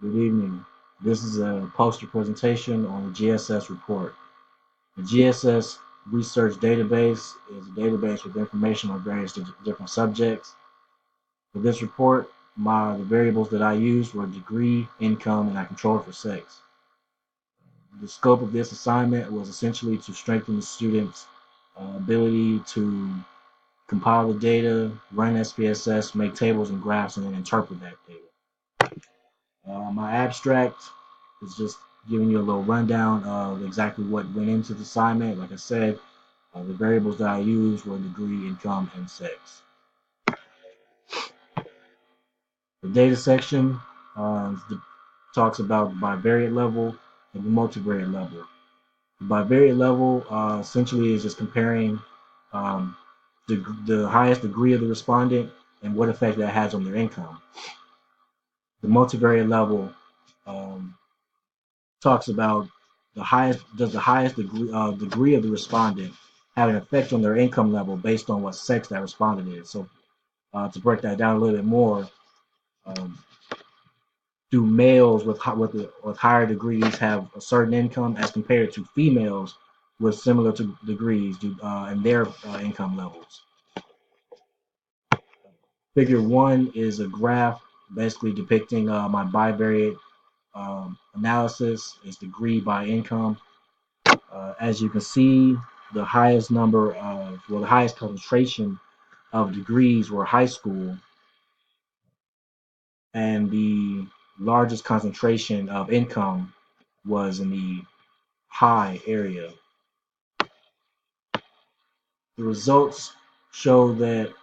Good evening. This is a poster presentation on the GSS report. The GSS Research Database is a database with information on various different subjects. For this report, the variables that I used were degree, income, and I controlled for sex. The scope of this assignment was essentially to strengthen the students' ability to compile the data, run SPSS, make tables and graphs, and then interpret that data. My abstract is just giving you a little rundown of exactly what went into the assignment. Like I said, the variables that I used were degree, income, and sex. The data section talks about the bivariate level and the multivariate level. The bivariate level essentially is just comparing um, the highest degree of the respondent and what effect that has on their income. The multivariate level um, talks about the highest degree of the respondent have an effect on their income level based on what sex that respondent is. So to break that down a little bit more, um, do males with higher degrees have a certain income as compared to females with similar degrees and their income levels? Figure 1 is a graph basically depicting my bivariate analysis. It's degree by income. As you can see, the highest concentration of degrees were high school, and the largest concentration of income was in the high area. The results show that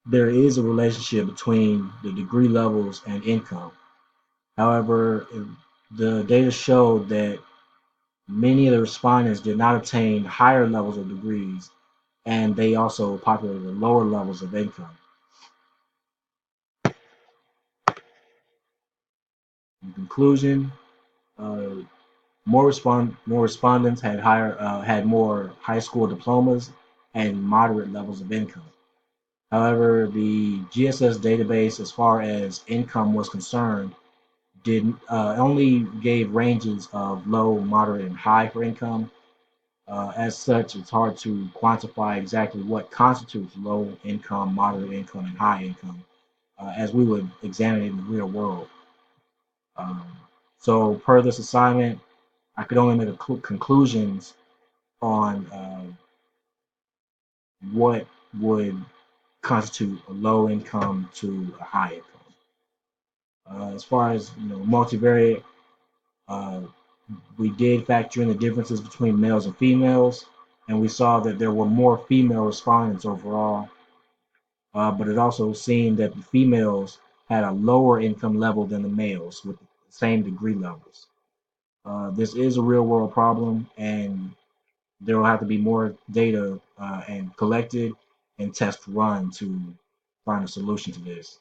there is a relationship between the degree levels and income. However, the data showed that many of the respondents did not obtain higher levels of degrees, and they also populated lower levels of income. In conclusion, uh, more respondents had more high school diplomas and moderate levels of income. However, the GSS database, as far as income was concerned, did only gave ranges of low, moderate, and high for income. As such, it's hard to quantify exactly what constitutes low income, moderate income, and high income, as we would examine it in the real world. Um, so, per this assignment, I could only make conclusions on what would constitute a low income to a high income. As far as multivariate, uh, we did factor in the differences between males and females, and we saw that there were more female respondents overall. But it also seemed that the females had a lower income level than the males with the same degree levels. This is a real world problem, and there will have to be more data and collected and test run to find a solution to this.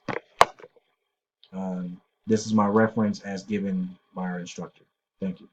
This is my reference as given by our instructor. Thank you.